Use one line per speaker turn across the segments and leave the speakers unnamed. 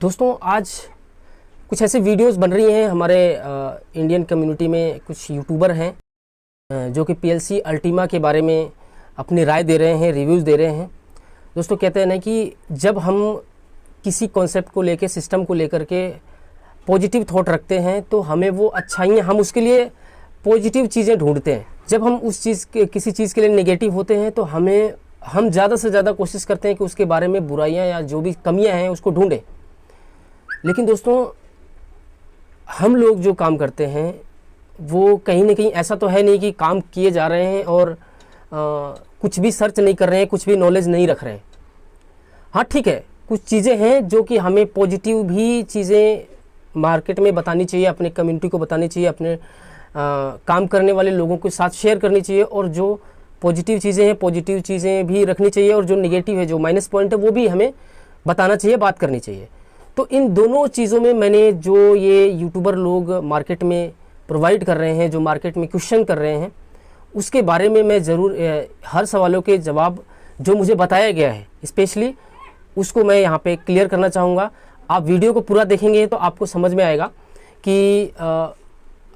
दोस्तों आज कुछ ऐसे वीडियोस बन रही हैं हमारे इंडियन कम्युनिटी में। कुछ यूट्यूबर हैं जो कि पीएलसी अल्टीमा के बारे में अपनी राय दे रहे हैं, रिव्यूज़ दे रहे हैं। दोस्तों कहते हैं ना कि जब हम किसी कॉन्सेप्ट को लेकर, सिस्टम को लेकर के पॉजिटिव थॉट रखते हैं तो हमें वो अच्छाइयाँ, हम उसके लिए पॉजिटिव चीज़ें ढूंढते हैं। जब हम उस चीज़ के, किसी चीज़ के लिए नेगेटिव होते हैं तो हम ज़्यादा से ज़्यादा कोशिश करते हैं कि उसके बारे में बुराइयाँ या जो भी कमियाँ हैं उसको ढूंढें। लेकिन दोस्तों हम लोग जो काम करते हैं वो कहीं ना कहीं ऐसा तो है नहीं कि काम किए जा रहे हैं और कुछ भी सर्च नहीं कर रहे हैं, कुछ भी नॉलेज नहीं रख रहे हैं। हाँ ठीक है, कुछ चीज़ें हैं जो कि हमें पॉजिटिव भी चीज़ें मार्केट में बतानी चाहिए, अपने कम्युनिटी को बतानी चाहिए, अपने काम करने वाले लोगों के साथ शेयर करनी चाहिए। और जो पॉजिटिव चीज़ें हैं, पॉजिटिव चीज़ें भी रखनी चाहिए, और जो नेगेटिव है, जो माइनस पॉइंट है, वो भी हमें बताना चाहिए, बात करनी चाहिए। तो इन दोनों चीज़ों में मैंने जो ये यूट्यूबर लोग मार्केट में प्रोवाइड कर रहे हैं, जो मार्केट में क्वेश्चन कर रहे हैं, उसके बारे में मैं ज़रूर हर सवालों के जवाब जो मुझे बताया गया है स्पेशली उसको मैं यहाँ पे क्लियर करना चाहूँगा। आप वीडियो को पूरा देखेंगे तो आपको समझ में आएगा कि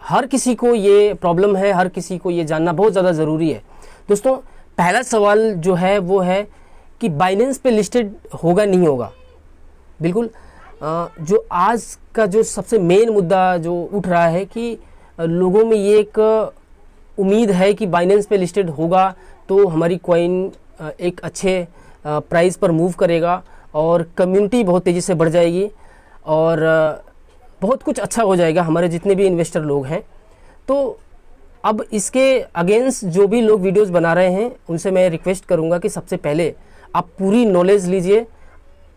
हर किसी को ये प्रॉब्लम है, हर किसी को ये जानना बहुत ज़्यादा ज़रूरी है। दोस्तों पहला सवाल जो है वो है कि बाइनेंस पे लिस्टेड होगा नहीं होगा। बिल्कुल जो आज का जो सबसे मेन मुद्दा जो उठ रहा है कि लोगों में ये एक उम्मीद है कि बाइनेंस पे लिस्टेड होगा तो हमारी कॉइन एक अच्छे प्राइस पर मूव करेगा और कम्युनिटी बहुत तेज़ी से बढ़ जाएगी और बहुत कुछ अच्छा हो जाएगा हमारे जितने भी इन्वेस्टर लोग हैं। तो अब इसके अगेंस्ट जो भी लोग वीडियोस बना रहे हैं उनसे मैं रिक्वेस्ट करूंगा कि सबसे पहले आप पूरी नॉलेज लीजिए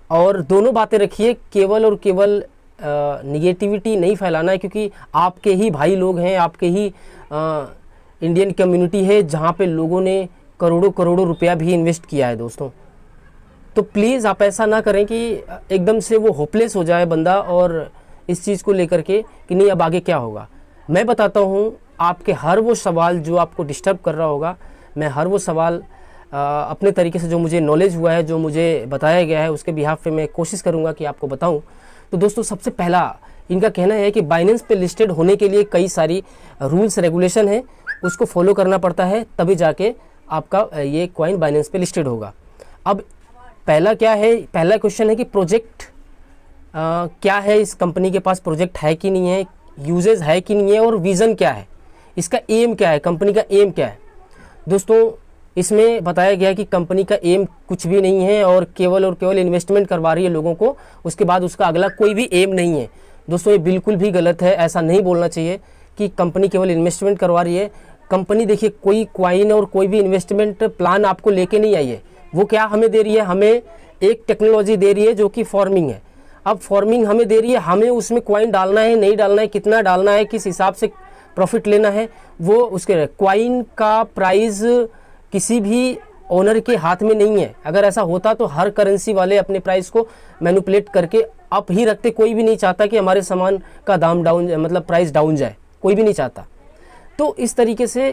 और दोनों बातें रखिए। केवल और केवल निगेटिविटी नहीं फैलाना है, क्योंकि आपके ही भाई लोग हैं, आपके ही इंडियन कम्युनिटी है जहाँ पे लोगों ने करोड़ों करोड़ों रुपया भी इन्वेस्ट किया है दोस्तों। तो प्लीज़ आप ऐसा ना करें कि एकदम से वो होपलेस हो जाए बंदा और इस चीज़ को लेकर के कि नहीं अब आगे क्या होगा। मैं बताता हूँ आपके हर वो सवाल जो आपको डिस्टर्ब कर रहा होगा, मैं हर वो सवाल अपने तरीके से जो मुझे नॉलेज हुआ है, जो मुझे बताया गया है, उसके बिहाफ पे मैं कोशिश करूँगा कि आपको बताऊँ। तो दोस्तों सबसे पहला इनका कहना है कि बाइनेंस पे लिस्टेड होने के लिए कई सारी रूल्स रेगुलेशन है, उसको फॉलो करना पड़ता है, तभी जाके आपका ये कॉइन बाइनेंस पे लिस्टेड होगा। अब पहला क्या है, पहला क्वेश्चन है कि प्रोजेक्ट क्या है, इस कंपनी के पास प्रोजेक्ट है कि नहीं है, यूजेज है कि नहीं है, और विज़न क्या है, इसका एम क्या है, कंपनी का एम क्या है। दोस्तों इसमें बताया गया है कि कंपनी का एम कुछ भी नहीं है और केवल इन्वेस्टमेंट करवा रही है लोगों को, उसके बाद उसका अगला कोई भी एम नहीं है। दोस्तों ये बिल्कुल भी गलत है, ऐसा नहीं बोलना चाहिए कि कंपनी केवल इन्वेस्टमेंट करवा रही है। कंपनी देखिए कोई क्वाइन और कोई भी इन्वेस्टमेंट प्लान आपको लेके नहीं आई है। वो क्या हमें दे रही है, हमें एक टेक्नोलॉजी दे रही है जो कि फार्मिंग है। अब फार्मिंग हमें दे रही है, हमें उसमें क्वाइन डालना है, नहीं डालना है, कितना डालना है, किस हिसाब से प्रॉफिट लेना है, वो उसके क्वाइन का प्राइस किसी भी ओनर के हाथ में नहीं है। अगर ऐसा होता तो हर करेंसी वाले अपने प्राइस को मैनिपुलेट करके अप ही रखते। कोई भी नहीं चाहता कि हमारे सामान का दाम डाउन, मतलब प्राइस डाउन जाए, कोई भी नहीं चाहता। तो इस तरीके से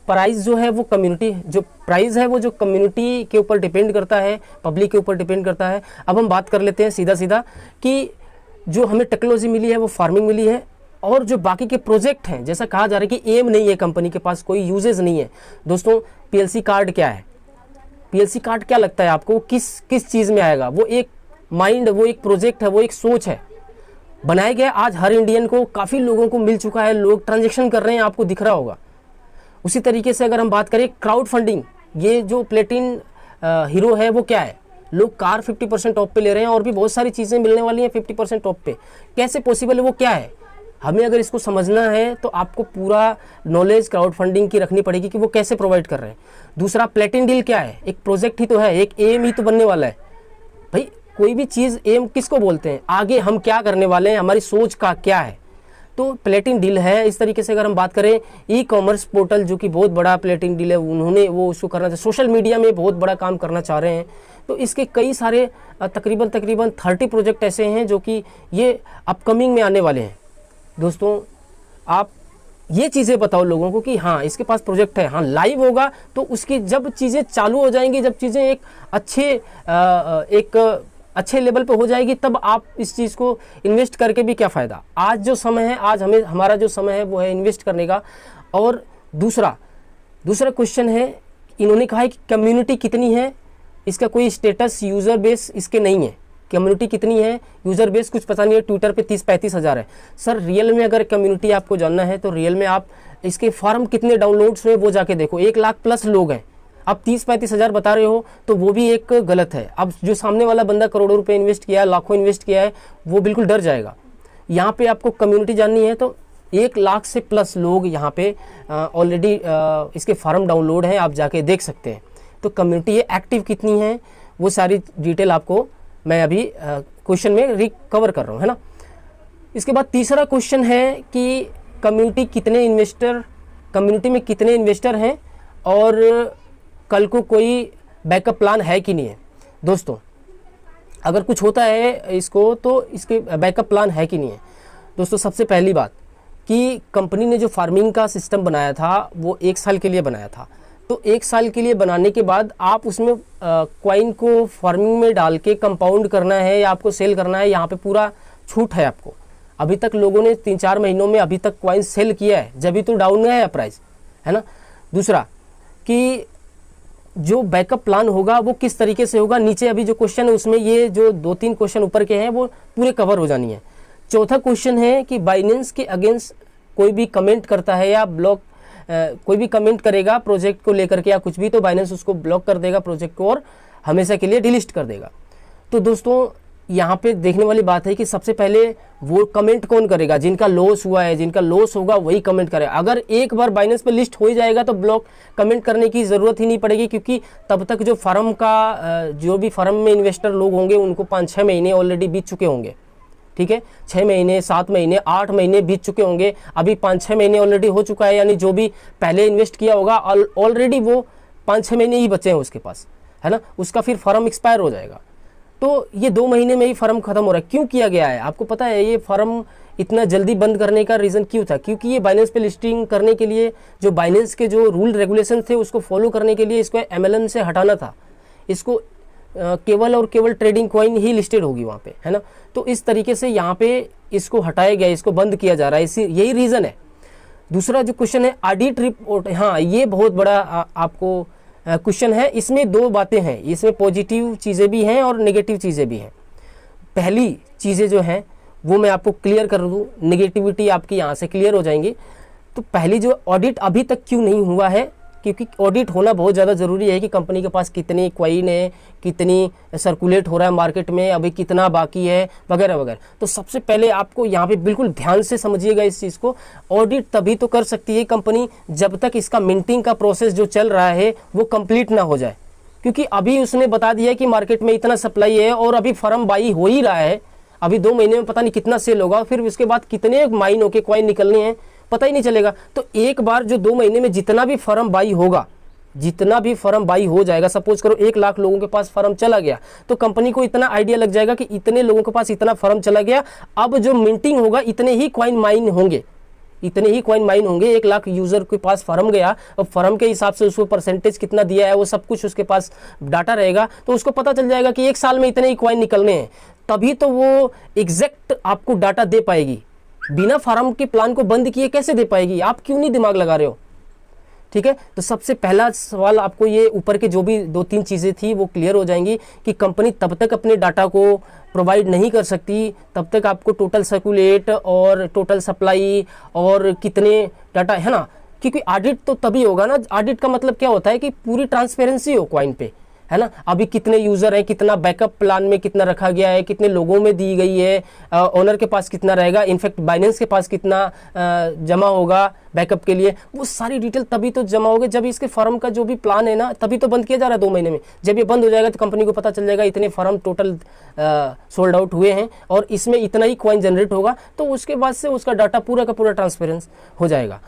प्राइस जो है वो कम्युनिटी, जो प्राइस है वो जो कम्युनिटी के ऊपर डिपेंड करता है, पब्लिक के ऊपर डिपेंड करता है। अब हम बात कर लेते हैं सीधा सीधा कि जो हमें टेक्नोलॉजी मिली है वो फार्मिंग मिली है, और जो बाकी के प्रोजेक्ट हैं, जैसा कहा जा रहा है कि एम नहीं है कंपनी के पास, कोई यूजेज नहीं है। दोस्तों पीएलसी कार्ड क्या है, पीएलसी कार्ड क्या लगता है आपको, किस चीज़ में आएगा? वो एक माइंड, वो एक प्रोजेक्ट है, वो एक सोच है, बनाया गया। आज हर इंडियन को, काफ़ी लोगों को मिल चुका है, लोग ट्रांजेक्शन कर रहे हैं, आपको दिख रहा होगा। उसी तरीके से अगर हम बात करें क्राउड फंडिंग, ये जो प्लेटिन हीरो है वो क्या है, लोग कार 50% ऑफ पे ले रहे हैं और भी बहुत सारी चीज़ें मिलने वाली हैं 50% ऑफ पे। कैसे पॉसिबल है, वो क्या है? हमें अगर इसको समझना है तो आपको पूरा नॉलेज क्राउड फंडिंग की रखनी पड़ेगी कि वो कैसे प्रोवाइड कर रहे हैं। दूसरा प्लेटिन डील क्या है, एक प्रोजेक्ट ही तो है, एक एम ही तो बनने वाला है। भाई कोई भी चीज़ एम किसको बोलते हैं, आगे हम क्या करने वाले हैं, हमारी सोच का क्या है, तो प्लेटिन डील है। इस तरीके से अगर हम बात करें ई कॉमर्स पोर्टल, जो कि बहुत बड़ा प्लेटिन डील है, उन्होंने वो उसको करना चाहिए, सोशल मीडिया में बहुत बड़ा काम करना चाह रहे हैं। तो इसके कई सारे तकरीबन 30 प्रोजेक्ट ऐसे हैं जो कि ये अपकमिंग में आने वाले हैं। दोस्तों आप ये चीज़ें बताओ लोगों को कि हाँ इसके पास प्रोजेक्ट है, हाँ लाइव होगा तो उसकी जब चीज़ें चालू हो जाएंगी, जब चीज़ें एक अच्छे एक अच्छे लेवल पे हो जाएगी, तब आप इस चीज़ को इन्वेस्ट करके भी क्या फ़ायदा। आज जो समय है, आज हमारा जो समय है वो है इन्वेस्ट करने का। और दूसरा क्वेश्चन है, इन्होंने कहा है कि कम्युनिटी कितनी है, इसका कोई स्टेटस यूज़र बेस इसके नहीं है। कम्युनिटी कितनी है, यूज़र बेस कुछ पता नहीं है, ट्विटर पे 30-35 हज़ार है। सर रियल में अगर कम्युनिटी आपको जानना है तो रियल में आप इसके फॉर्म कितने डाउनलोड्स हुए वो जाके देखो, 1 लाख प्लस लोग हैं। अब 30-35 हज़ार बता रहे हो तो वो भी एक गलत है। अब जो सामने वाला बंदा करोड़ों रुपए इन्वेस्ट किया है, लाखों इन्वेस्ट किया है, वो बिल्कुल डर जाएगा। यहाँ पे आपको कम्युनिटी जाननी है तो 1 लाख से प्लस लोग यहाँ पे ऑलरेडी इसके फॉर्म डाउनलोड हैं, आप जाके देख सकते हैं। तो कम्युनिटी ये एक्टिव कितनी है वो सारी डिटेल आपको मैं अभी क्वेश्चन में रिकवर कर रहा हूँ, है ना। इसके बाद तीसरा क्वेश्चन है कि कम्युनिटी में कितने इन्वेस्टर हैं और कल को कोई बैकअप प्लान है कि नहीं है। दोस्तों अगर कुछ होता है इसको तो इसके बैकअप प्लान है कि नहीं है। दोस्तों सबसे पहली बात कि कंपनी ने जो फार्मिंग का सिस्टम बनाया था वो 1 साल के लिए बनाया था। तो 1 साल के लिए बनाने के बाद आप उसमें कॉइन को फार्मिंग में डाल के कंपाउंड करना है या आपको सेल करना है, यहाँ पे पूरा छूट है आपको। अभी तक लोगों ने 3-4 महीनों में अभी तक कॉइन सेल किया है, जब भी तो डाउन गया है प्राइस, है ना। दूसरा कि जो बैकअप प्लान होगा वो किस तरीके से होगा, नीचे अभी जो क्वेश्चन है उसमें ये जो 2-3 क्वेश्चन ऊपर के हैं वो पूरे कवर हो जानी है। चौथा क्वेश्चन है कि बाइनेंस के अगेंस्ट कोई भी कमेंट करता है या ब्लॉक कोई भी कमेंट करेगा प्रोजेक्ट को लेकर के या कुछ भी, तो बाइनेंस उसको ब्लॉक कर देगा प्रोजेक्ट को और हमेशा के लिए डिलीट कर देगा। तो दोस्तों यहाँ पे देखने वाली बात है कि सबसे पहले वो कमेंट कौन करेगा, जिनका लॉस हुआ है, जिनका लॉस होगा वही कमेंट करेगा। अगर एक बार बाइनेंस पे लिस्ट हो ही जाएगा तो ब्लॉक कमेंट करने की ज़रूरत ही नहीं पड़ेगी, क्योंकि तब तक जो फर्म का जो भी फर्म में इन्वेस्टर लोग होंगे उनको 5-6 महीने ऑलरेडी बीत चुके होंगे, ठीक है। 6 महीने, 7 महीने, 8 महीने बीत चुके होंगे, अभी 5-6 महीने ऑलरेडी हो चुका है, यानी जो भी पहले इन्वेस्ट किया होगा ऑलरेडी वो 5-6 महीने ही बचे हैं उसके पास, है ना। उसका फिर फर्म एक्सपायर हो जाएगा। तो ये 2 महीने में ही फर्म खत्म हो रहा है। क्यों किया गया है आपको पता है, ये फर्म इतना जल्दी बंद करने का रीज़न क्यों था, क्योंकि ये बाइनेंस पे लिस्टिंग करने के लिए जो बाइनेंस के जो रूल रेगुलेशन थे उसको फॉलो करने के लिए इसको MLM से हटाना था। इसको केवल और केवल ट्रेडिंग कॉइन ही लिस्टेड होगी वहाँ पे, है ना। तो इस तरीके से यहाँ पे इसको हटाया गया, इसको बंद किया जा रहा है, इसी यही रीज़न है। दूसरा जो क्वेश्चन है ऑडिट रिपोर्ट, हाँ ये बहुत बड़ा आपको क्वेश्चन है। इसमें 2 बातें हैं, इसमें पॉजिटिव चीज़ें भी हैं और नेगेटिव चीज़ें भी हैं। पहली चीज़ें जो हैं वो मैं आपको क्लियर कर दूँ, नेगेटिविटी आपकी यहाँ से क्लियर हो जाएंगी। तो पहली जो ऑडिट अभी तक क्यों नहीं हुआ है, क्योंकि ऑडिट होना बहुत ज़्यादा ज़रूरी है कि कंपनी के पास कितनी कॉइन है, कितनी सर्कुलेट हो रहा है मार्केट में, अभी कितना बाकी है, वगैरह वगैरह। तो सबसे पहले आपको यहाँ पे बिल्कुल ध्यान से समझिएगा इस चीज़ को। ऑडिट तभी तो कर सकती है कंपनी जब तक इसका मिंटिंग का प्रोसेस जो चल रहा है वो कंप्लीट ना हो जाए, क्योंकि अभी उसने बता दिया कि मार्केट में इतना सप्लाई है और अभी फर्म बाई हो ही रहा है, अभी 2 महीने में पता नहीं कितना सेल होगा, फिर उसके बाद कितने माइनों के कॉइन निकलने हैं पता ही नहीं चलेगा। तो एक बार जो 2 महीने में जितना भी फर्म बाई होगा, जितना भी फर्म बाई हो जाएगा, सपोज करो 1 लाख लोगों के पास फर्म चला गया, तो कंपनी को इतना आइडिया लग जाएगा कि इतने लोगों के पास इतना फर्म चला गया, अब जो मिंटिंग होगा इतने ही कॉइन माइन होंगे, इतने ही कॉइन माइन होंगे। 1 लाख यूजर के पास फर्म गया और फर्म के हिसाब से उसको परसेंटेज कितना दिया है वो सब कुछ उसके पास डाटा रहेगा, तो उसको पता चल जाएगा कि 1 साल में इतने ही कॉइन निकलने हैं। तभी तो वो एग्जैक्ट आपको डाटा दे पाएगी। बिना फार्म के प्लान को बंद किए कैसे दे पाएगी, आप क्यों नहीं दिमाग लगा रहे हो, ठीक है। तो सबसे पहला सवाल आपको ये ऊपर के जो भी 2-3 चीज़ें थी वो क्लियर हो जाएंगी कि कंपनी तब तक अपने डाटा को प्रोवाइड नहीं कर सकती, तब तक आपको टोटल सर्कुलेट और टोटल सप्लाई और कितने डाटा, है ना। क्योंकि ऑडिट तो तभी होगा ना, ऑडिट का मतलब क्या होता है कि पूरी ट्रांसपेरेंसी हो कॉइन पे, है ना। अभी कितने यूज़र हैं, कितना बैकअप प्लान में कितना रखा गया है, कितने लोगों में दी गई है, ओनर के पास कितना रहेगा, इनफैक्ट बाइनेंस के पास कितना जमा होगा बैकअप के लिए, वो सारी डिटेल तभी तो जमा होगी जब इसके फर्म का जो भी प्लान है ना, तभी तो बंद किया जा रहा है 2 महीने में। जब ये बंद हो जाएगा तो कंपनी को पता चल जाएगा इतने फर्म टोटल सोल्ड आउट हुए हैं और इसमें इतना ही कॉइन जनरेट होगा, तो उसके बाद से उसका डाटा पूरा का पूरा ट्रांसपेरेंस हो जाएगा।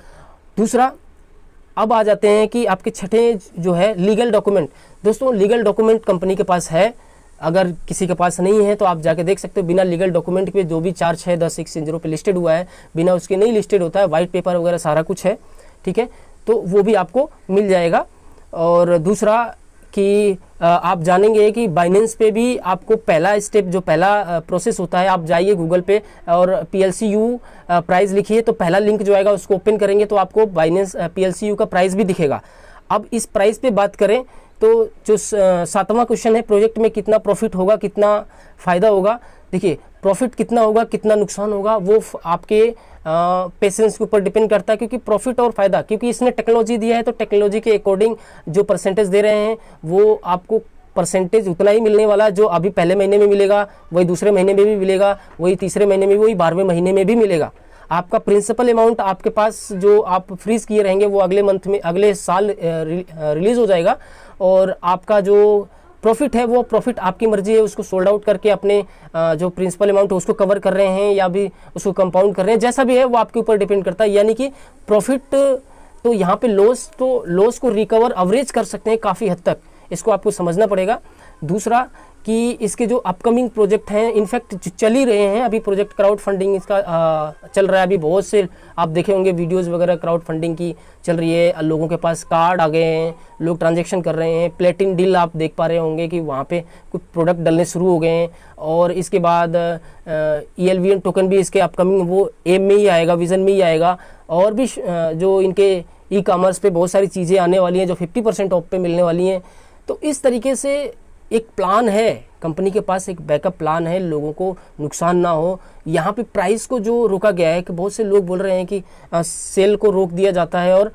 दूसरा, अब आ जाते हैं कि आपके छठे जो है लीगल डॉक्यूमेंट। दोस्तों लीगल डॉक्यूमेंट कंपनी के पास है, अगर किसी के पास नहीं है तो आप जाके देख सकते हो। बिना लीगल डॉक्यूमेंट के जो भी 4, 6, 10 एक्सचेंजरों पे लिस्टेड हुआ है, बिना उसके नहीं लिस्टेड होता है, वाइट पेपर वगैरह सारा कुछ है, ठीक है। तो वो भी आपको मिल जाएगा। और दूसरा कि आप जानेंगे कि बाइनेंस पे भी आपको पहला स्टेप, जो पहला प्रोसेस होता है, आप जाइए गूगल पे और PLCU प्राइस लिखिए, तो पहला लिंक जो आएगा उसको ओपन करेंगे तो आपको बाइनेंस PLCU का प्राइस भी दिखेगा। अब इस प्राइस पे बात करें तो जो 7वां क्वेश्चन है, प्रोजेक्ट में कितना प्रॉफिट होगा, कितना फ़ायदा होगा। देखिए, प्रॉफिट कितना होगा, कितना नुकसान होगा, वो आपके पेशेंस के ऊपर डिपेंड करता है, क्योंकि प्रॉफिट और फायदा, क्योंकि इसने टेक्नोलॉजी दिया है तो टेक्नोलॉजी के अकॉर्डिंग जो परसेंटेज दे रहे हैं वो आपको परसेंटेज उतना ही मिलने वाला है। जो अभी पहले महीने में मिलेगा वही दूसरे महीने में भी मिलेगा, वही तीसरे महीने में, वही 12वें महीने में भी मिलेगा। आपका प्रिंसिपल अमाउंट आपके पास जो आप फ्रीज किए रहेंगे वो अगले मंथ में, अगले साल रिलीज हो जाएगा, और आपका जो प्रॉफिट है वो प्रॉफिट आपकी मर्जी है, उसको सोल्ड आउट करके अपने जो प्रिंसिपल अमाउंट है उसको कवर कर रहे हैं या भी उसको कंपाउंड कर रहे हैं, जैसा भी है वो आपके ऊपर डिपेंड करता है। यानी कि प्रॉफिट तो यहाँ पे लॉस को रिकवर अवरेज कर सकते हैं काफ़ी हद तक, इसको आपको समझना पड़ेगा। दूसरा कि इसके जो अपकमिंग प्रोजेक्ट हैं, इनफैक्ट चल ही रहे हैं अभी प्रोजेक्ट, क्राउड फंडिंग इसका चल रहा है अभी, बहुत से आप देखे होंगे वीडियोस वगैरह क्राउड फंडिंग की चल रही है, लोगों के पास कार्ड आ गए हैं, लोग ट्रांजैक्शन कर रहे हैं, प्लेटिन डील आप देख पा रहे होंगे कि वहाँ पे कुछ प्रोडक्ट डलने शुरू हो गए हैं। और इसके बाद ELVN टोकन भी इसके अपकमिंग वो एम में ही आएगा, विजन में ही आएगा, और भी जो इनके ई-कॉमर्स पे बहुत सारी चीज़ें आने वाली हैं जो 50% ऑफ पे मिलने वाली हैं। तो इस तरीके से एक प्लान है, कंपनी के पास एक बैकअप प्लान है, लोगों को नुकसान ना हो। यहाँ पे प्राइस को जो रोका गया है, कि बहुत से लोग बोल रहे हैं कि सेल को रोक दिया जाता है, और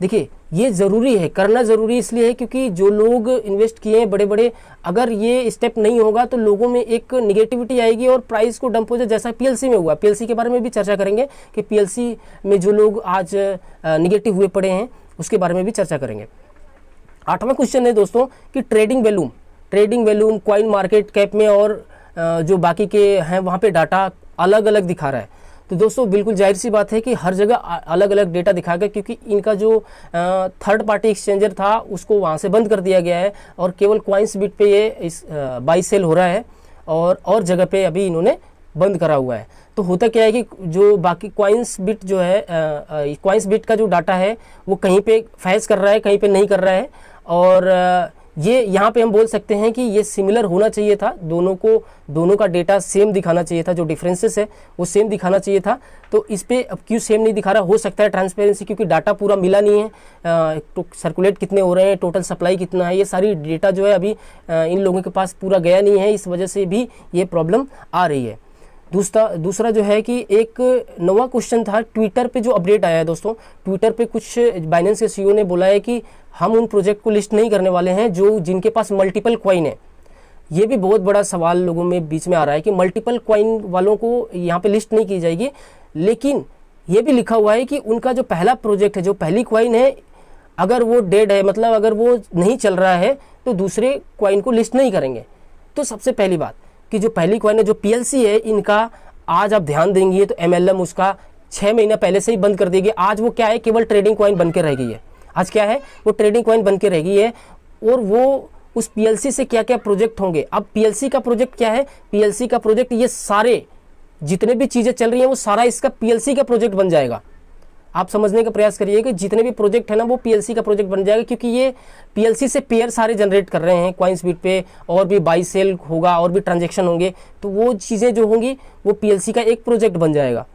देखिए ये ज़रूरी है, करना ज़रूरी इसलिए है क्योंकि जो लोग इन्वेस्ट किए हैं बड़े बड़े, अगर ये स्टेप नहीं होगा तो लोगों में एक निगेटिविटी आएगी और प्राइस को डंप हो जाए, जैसा PLC में हुआ। PLC के बारे में भी चर्चा करेंगे कि PLC में जो लोग आज निगेटिव हुए पड़े हैं उसके बारे में भी चर्चा करेंगे। 8वां क्वेश्चन है दोस्तों कि trading volume coin market cap में और जो बाकी के हैं वहाँ पे डाटा अलग अलग दिखा रहा है। तो दोस्तों बिल्कुल जाहिर सी बात है कि हर जगह अलग अलग डेटा दिखाएगा, क्योंकि इनका जो थर्ड पार्टी एक्सचेंजर था उसको वहाँ से बंद कर दिया गया है, और केवल कॉइन्स बिट पे ये इस बाई सेल हो रहा है, और जगह पे अभी इन्होंने बंद करा हुआ है। तो होता क्या है कि जो बाकी कॉइन्स बिट जो है, कॉइन्स बिट का जो डाटा है वो कहीं पे फैज कर रहा है, कहीं पे नहीं कर रहा है, और ये यहाँ पे हम बोल सकते हैं कि ये सिमिलर होना चाहिए था, दोनों का डेटा सेम दिखाना चाहिए था, जो डिफरेंसेस है वो सेम दिखाना चाहिए था। तो इस पे अब क्यों सेम नहीं दिखा रहा, हो सकता है ट्रांसपेरेंसी, क्योंकि डाटा पूरा मिला नहीं है, तो सर्कुलेट कितने हो रहे हैं, टोटल सप्लाई कितना है, ये सारी डेटा जो है अभी इन लोगों के पास पूरा गया नहीं है, इस वजह से भी ये प्रॉब्लम आ रही है। दूसरा जो है कि एक नवा क्वेश्चन था, ट्विटर पे जो अपडेट आया है दोस्तों, ट्विटर पे कुछ बाइनेंस के CEO ने बोला है कि हम उन प्रोजेक्ट को लिस्ट नहीं करने वाले हैं जिनके पास मल्टीपल कॉइन है। ये भी बहुत बड़ा सवाल लोगों में बीच में आ रहा है कि मल्टीपल कॉइन वालों को यहाँ पे लिस्ट नहीं की जाएगी, लेकिन ये भी लिखा हुआ है कि उनका जो पहला प्रोजेक्ट है, जो पहली कॉइन है, अगर वो डेड है, मतलब अगर वो नहीं चल रहा है, तो दूसरे कॉइन को लिस्ट नहीं करेंगे। तो सबसे पहली बात कि जो पहली कॉइन है, जो PLC है, इनका आज आप ध्यान देंगे तो MLM उसका 6 महीना पहले से ही बंद कर देगी। आज वो क्या है, केवल ट्रेडिंग कॉइन बन के रह गई है। आज क्या है, वो ट्रेडिंग कॉइन बन के रह गई है, और वो उस PLC से क्या क्या प्रोजेक्ट होंगे। अब PLC का प्रोजेक्ट क्या है, PLC का प्रोजेक्ट ये सारे जितने भी चीज़ें चल रही हैं वो सारा इसका PLC का प्रोजेक्ट बन जाएगा। आप समझने का प्रयास करिए कि जितने भी प्रोजेक्ट है ना वो PLC का प्रोजेक्ट बन जाएगा, क्योंकि ये PLC से पेयर सारे जनरेट कर रहे हैं कॉइन्स बिट पे, और भी बाई सेल होगा, और भी ट्रांजेक्शन होंगे, तो वो चीज़ें जो होंगी वो PLC का एक प्रोजेक्ट बन जाएगा।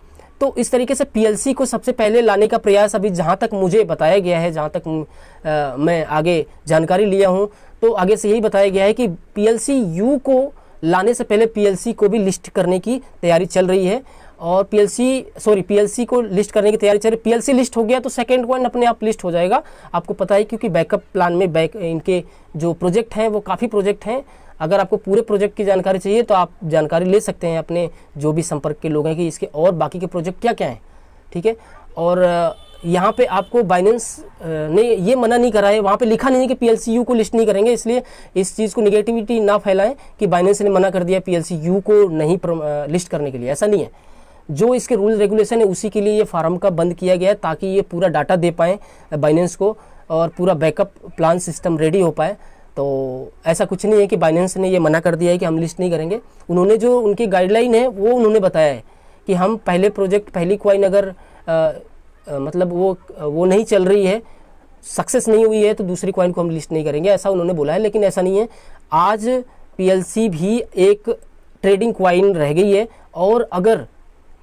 तो इस तरीके से PLC को सबसे पहले लाने का प्रयास अभी जहाँ तक मुझे बताया गया है, जहाँ तक मैं आगे जानकारी लिया हूँ, तो आगे से यही बताया गया है कि PLCU को लाने से पहले PLC को भी लिस्ट करने की तैयारी चल रही है, और PLC को लिस्ट करने की तैयारी चल रही है। PLC लिस्ट हो गया तो सेकेंड कॉइन अपने आप लिस्ट हो जाएगा, आपको पता है, क्योंकि बैकअप प्लान में इनके जो प्रोजेक्ट हैं वो काफ़ी प्रोजेक्ट हैं। अगर आपको पूरे प्रोजेक्ट की जानकारी चाहिए तो आप जानकारी ले सकते हैं अपने जो भी संपर्क के लोग हैं कि इसके और बाकी के प्रोजेक्ट क्या क्या हैं, ठीक है। और यहाँ पे आपको बाइनेंस ने ये मना नहीं करा है, वहाँ पे लिखा नहीं है कि PLCU को लिस्ट नहीं करेंगे, इसलिए इस चीज़ को निगेटिविटी ना फैलाएं कि बाइनेंस ने मना कर दिया PLCU को नहीं लिस्ट करने के लिए, ऐसा नहीं है। जो इसके रूल रेगुलेशन है उसी के लिए ये फार्म का बंद किया गया है, ताकि ये पूरा डाटा दे पाएँ बाइनेंस को और पूरा बैकअप प्लान सिस्टम रेडी हो पाए। तो ऐसा कुछ नहीं है कि बाइनेंस ने ये मना कर दिया है कि हम लिस्ट नहीं करेंगे। उन्होंने जो उनकी गाइडलाइन है वो उन्होंने बताया है कि हम पहले प्रोजेक्ट, पहली कॉइन अगर मतलब वो नहीं चल रही है, सक्सेस नहीं हुई है तो दूसरी कॉइन को हम लिस्ट नहीं करेंगे, ऐसा उन्होंने बोला है। लेकिन ऐसा नहीं है, आज PLC भी एक ट्रेडिंग कॉइन रह गई है। और अगर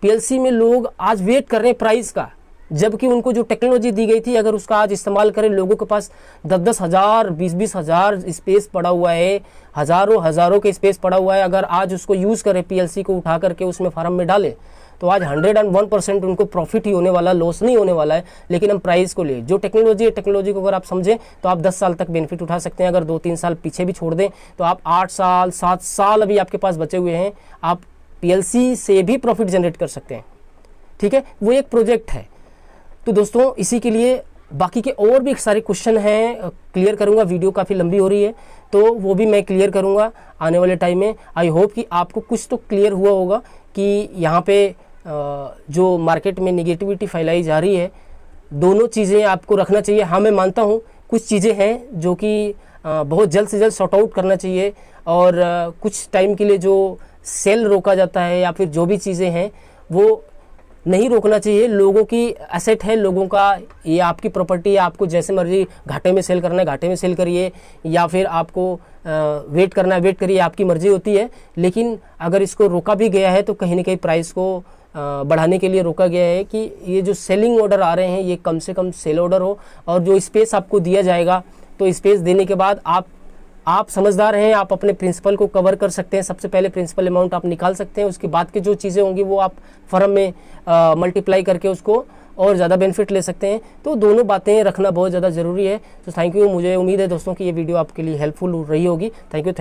PLC में लोग आज वेट कर रहे हैं प्राइस का, जबकि उनको जो टेक्नोलॉजी दी गई थी अगर उसका आज इस्तेमाल करें, लोगों के पास 10-10 हज़ार 20-20 हज़ार स्पेस पड़ा हुआ है, हज़ारों के स्पेस पड़ा हुआ है, अगर आज उसको यूज़ करें, PLC को उठा करके उसमें फार्म में डालें, तो आज 101% उनको प्रॉफिट ही होने वाला, लॉस नहीं होने वाला है। लेकिन हम प्राइस को ले, जो टेक्नोलॉजी है, टेक्नोलॉजी को अगर आप समझें तो आप 10 साल तक बेनिफिट उठा सकते हैं। अगर 2-3 साल पीछे भी छोड़ दें तो आप 8 साल 7 साल अभी आपके पास बचे हुए हैं, आप PLC से भी प्रॉफिट जनरेट कर सकते हैं। ठीक है, वो एक प्रोजेक्ट है। तो दोस्तों इसी के लिए बाकी के और भी सारे क्वेश्चन हैं, क्लियर करूंगा। वीडियो काफ़ी लंबी हो रही है तो वो भी मैं क्लियर करूंगा आने वाले टाइम में। आई होप कि आपको कुछ तो क्लियर हुआ होगा कि यहाँ पे जो मार्केट में निगेटिविटी फैलाई जा रही है, दोनों चीज़ें आपको रखना चाहिए। हाँ, मैं मानता हूँ कुछ चीज़ें हैं जो कि बहुत जल्द से जल्द सॉर्ट आउट करना चाहिए, और कुछ टाइम के लिए जो सेल रोका जाता है या फिर जो भी चीज़ें हैं वो नहीं रोकना चाहिए। लोगों की एसेट है, लोगों का, ये आपकी प्रॉपर्टी है, आपको जैसे मर्जी घाटे में सेल करना है घाटे में सेल करिए, या फिर आपको वेट करना है वेट करिए, आपकी मर्जी होती है। लेकिन अगर इसको रोका भी गया है तो कहीं ना कहीं प्राइस को बढ़ाने के लिए रोका गया है कि ये जो सेलिंग ऑर्डर आ रहे हैं ये कम से कम सेल ऑर्डर हो, और जो स्पेस आपको दिया जाएगा तो स्पेस देने के बाद आप समझदार हैं, आप अपने प्रिंसिपल को कवर कर सकते हैं। सबसे पहले प्रिंसिपल अमाउंट आप निकाल सकते हैं, उसके बाद की जो चीज़ें होंगी वो आप फर्म में मल्टीप्लाई करके उसको और ज़्यादा बेनिफिट ले सकते हैं। तो दोनों बातें रखना बहुत ज़्यादा ज़रूरी है। तो थैंक यू। मुझे उम्मीद है दोस्तों कि ये वीडियो आपके लिए हेल्पफुल रही होगी। Thank you.